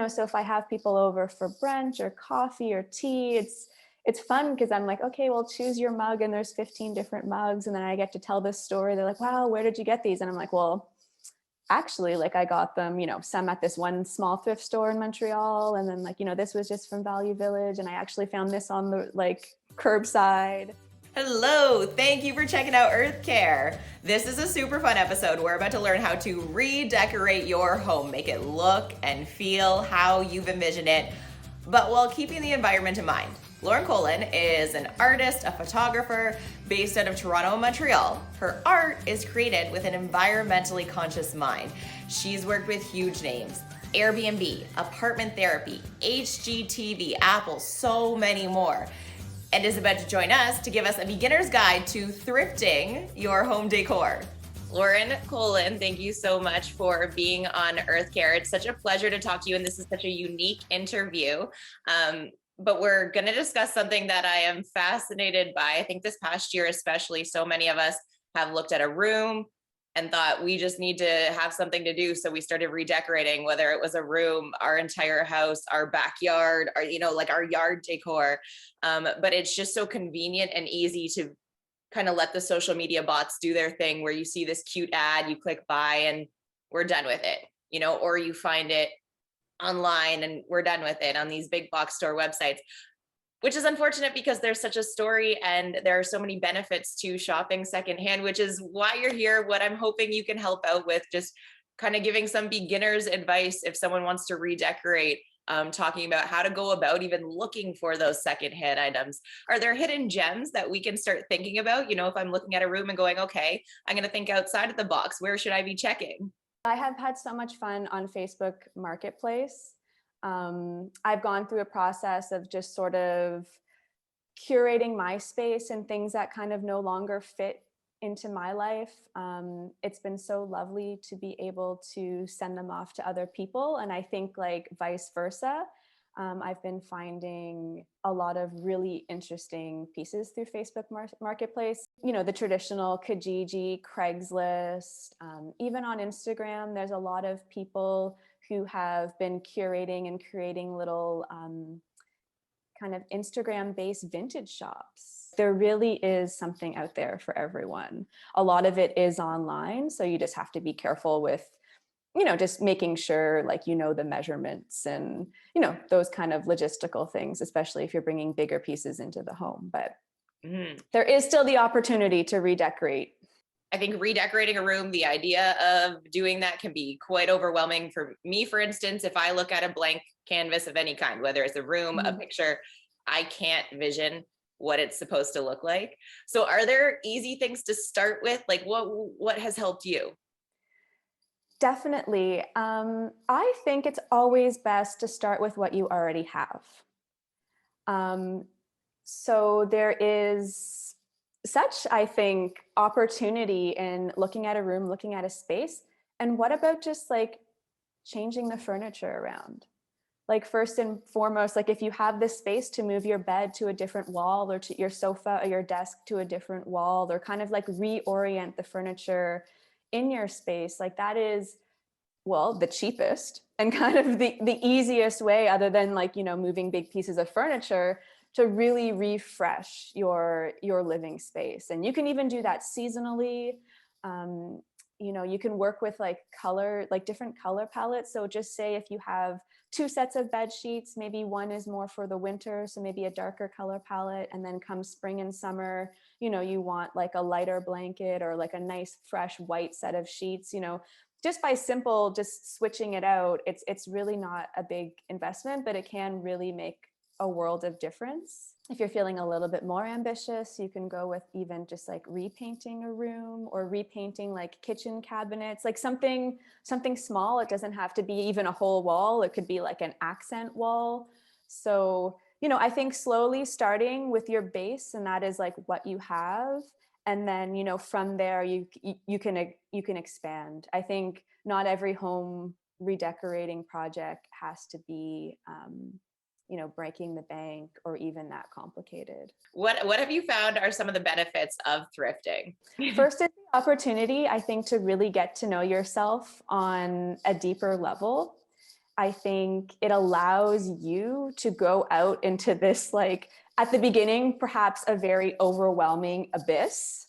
So if I have people over for brunch or coffee or tea, it's fun because I'm like, okay, well, choose your mug, and there's 15 different mugs, and then I get to tell this story. They're like, wow, where did you get these? And I'm like, well, actually, like, I got them, some at this one small thrift store in Montreal, and then, like, this was just from Value Village, and I actually found this on the, like, curbside. Hello, thank you for checking out Earth Care. This is a super fun episode. We're about to learn how to redecorate your home, make it look and feel how you've envisioned it, but while keeping the environment in mind. Lauren Kolyn is an artist, a photographer based out of Toronto and Montreal. Her art is created with an environmentally conscious mind. She's worked with huge names: Airbnb, Apartment Therapy, HGTV, Apple, so many more, and is about to join us to give us a beginner's guide to thrifting your home decor. Lauren Kolyn, thank you so much for being on Earth Care. It's such a pleasure to talk to you, and this is such a unique interview. But we're going to discuss something that I am fascinated by. I think this past year especially, so many of us have looked at a room and thought we just need to have something to do. So we started redecorating, whether it was a room, our entire house, our backyard, or, like our yard decor. But it's just so convenient and easy to kind of let the social media bots do their thing, where you see this cute ad, you click buy, and we're done with it, or you find it online and we're done with it on these big box store websites, which is unfortunate because there's such a story and there are so many benefits to shopping secondhand, which is why you're here. What I'm hoping you can help out with, just kind of giving some beginner's advice if someone wants to redecorate, talking about how to go about even looking for those secondhand items. Are there hidden gems that we can start thinking about? If I'm looking at a room and going, okay, I'm going to think outside of the box, where should I be checking? I have had so much fun on Facebook Marketplace. I've gone through a process of just sort of curating my space and things that kind of no longer fit into my life. It's been so lovely to be able to send them off to other people. And I think, like, vice versa. I've been finding a lot of really interesting pieces through Facebook Marketplace. The traditional Kijiji, Craigslist, even on Instagram, there's a lot of people who have been curating and creating little kind of Instagram-based vintage shops. There really is something out there for everyone. A lot of it is online, so you just have to be careful with just making sure, like, the measurements and, those kind of logistical things, especially if you're bringing bigger pieces into the home. But there is still the opportunity to redecorate. I think redecorating a room, the idea of doing that can be quite overwhelming. For me, for instance, if I look at a blank canvas of any kind, whether it's a room, a picture, I can't vision what it's supposed to look like. So are there easy things to start with? Like, what has helped you? Definitely. I think it's always best to start with what you already have. So there is such, I think, opportunity in looking at a room, looking at a space. And what about just, like, changing the furniture around? Like, first and foremost, like, if you have this space to move your bed to a different wall, or to your sofa or your desk to a different wall, or kind of like reorient the furniture in your space, like, that is, well, the cheapest and kind of the easiest way, other than, like, moving big pieces of furniture, to really refresh your living space. And you can even do that seasonally. You can work with, like, different color palettes. So just say if you have 2 sets of bed sheets, maybe one is more for the winter, so maybe a darker color palette, and then come spring and summer, you want, like, a lighter blanket, or, like, a nice fresh white set of sheets. Just by simple just switching it out, it's really not a big investment, but it can really make a world of difference. If you're feeling a little bit more ambitious, you can go with even just, like, repainting a room, or repainting, like, kitchen cabinets, like something small. It doesn't have to be even a whole wall. It could be like an accent wall. So, I think slowly starting with your base, and that is, like, what you have. And then, from there you can expand. I think not every home redecorating project has to be breaking the bank or even that complicated. What have you found are some of the benefits of thrifting? First is the opportunity, I think, to really get to know yourself on a deeper level. I think it allows you to go out into this, like, at the beginning, perhaps a very overwhelming abyss,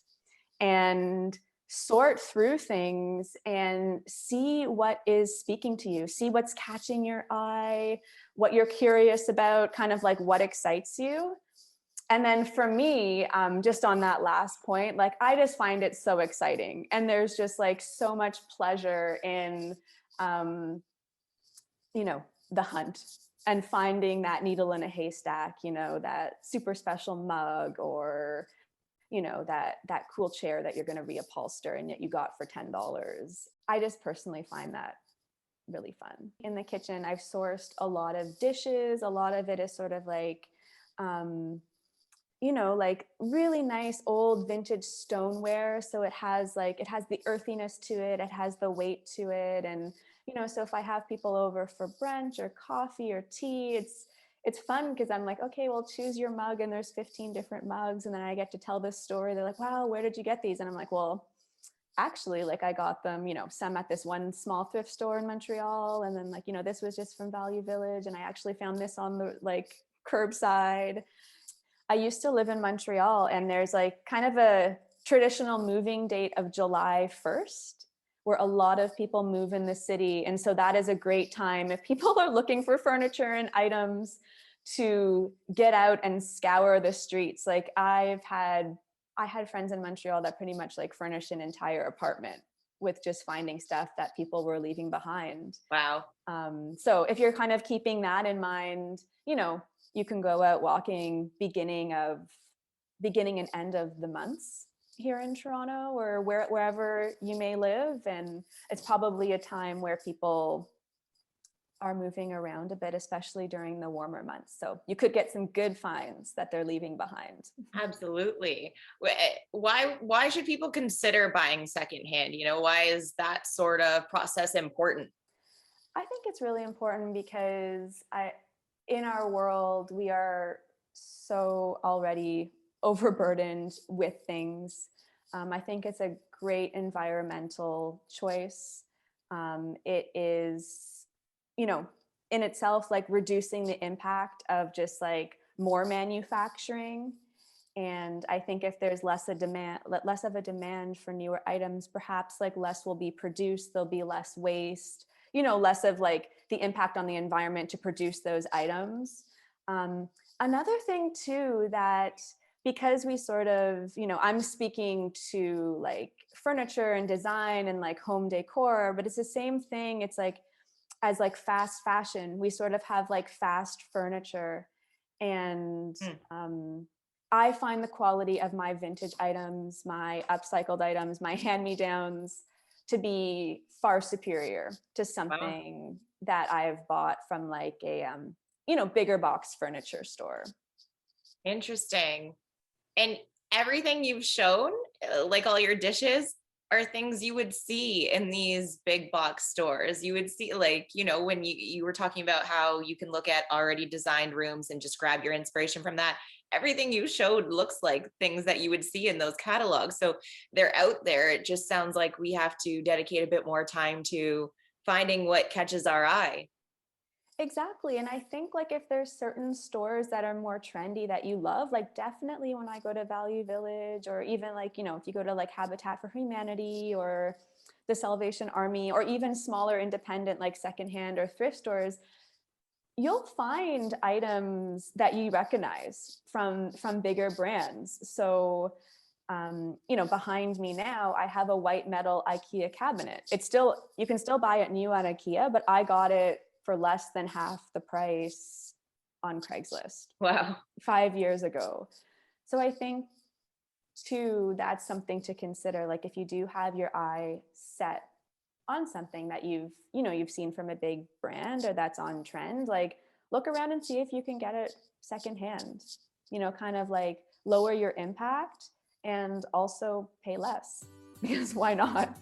and sort through things and see what is speaking to you, see what's catching your eye, what you're curious about, kind of like what excites you. And then for me, just on that last point, like, I just find it so exciting. And there's just like so much pleasure in, um, the hunt and finding that needle in a haystack, that super special mug, or that cool chair that you're going to reupholster and yet you got for $10. I just personally find that really fun. In the kitchen, I've sourced a lot of dishes. A lot of it is sort of like, like really nice old vintage stoneware. So it has the earthiness to it. It has the weight to it. And, so if I have people over for brunch or coffee or tea, it's fun because I'm like, okay, well, choose your mug, and there's 15 different mugs. And then I get to tell this story. They're like, wow, where did you get these? And I'm like, well, actually, like, I got them, some at this one small thrift store in Montreal. And then, like, this was just from Value Village. And I actually found this on the curbside. I used to live in Montreal, and there's like kind of a traditional moving date of July 1st, where a lot of people move in the city. And so that is a great time if people are looking for furniture and items to get out and scour the streets. Like, I had friends in Montreal that pretty much like furnished an entire apartment with just finding stuff that people were leaving behind. Wow. So if you're kind of keeping that in mind, you can go out walking beginning and end of the months here in Toronto, or wherever you may live. And it's probably a time where people are moving around a bit, especially during the warmer months. So you could get some good finds that they're leaving behind. Absolutely. Why should people consider buying secondhand? Why is that sort of process important? I think it's really important because in our world, we are so already overburdened with things. I think it's a great environmental choice. It is, in itself, like reducing the impact of just like more manufacturing. And I think if there's less of a demand for newer items, perhaps like less will be produced. There'll be less waste, less of like the impact on the environment to produce those items. Another thing too, that because we sort of, I'm speaking to like furniture and design and like home decor, but it's the same thing. It's like, as like fast fashion, we sort of have like fast furniture. And I find the quality of my vintage items, my upcycled items, my hand-me-downs to be far superior to something that I've bought from like a, bigger box furniture store. Interesting. And everything you've shown, like all your dishes, are things you would see in these big box stores. You would see, like, when you were talking about how you can look at already designed rooms and just grab your inspiration from that. Everything you showed looks like things that you would see in those catalogs. So they're out there. It just sounds like we have to dedicate a bit more time to finding what catches our eye. Exactly. And I think like if there's certain stores that are more trendy that you love, like definitely when I go to Value Village, or even like, if you go to like Habitat for Humanity or the Salvation Army, or even smaller independent like secondhand or thrift stores, you'll find items that you recognize from bigger brands. So behind me now, I have a white metal IKEA cabinet. You can still buy it new at IKEA, but I got it for less than half the price on Craigslist. Wow. 5 years ago. So I think too, that's something to consider. Like if you do have your eye set on something that you've seen from a big brand or that's on trend, like look around and see if you can get it secondhand, kind of like lower your impact and also pay less, because why not?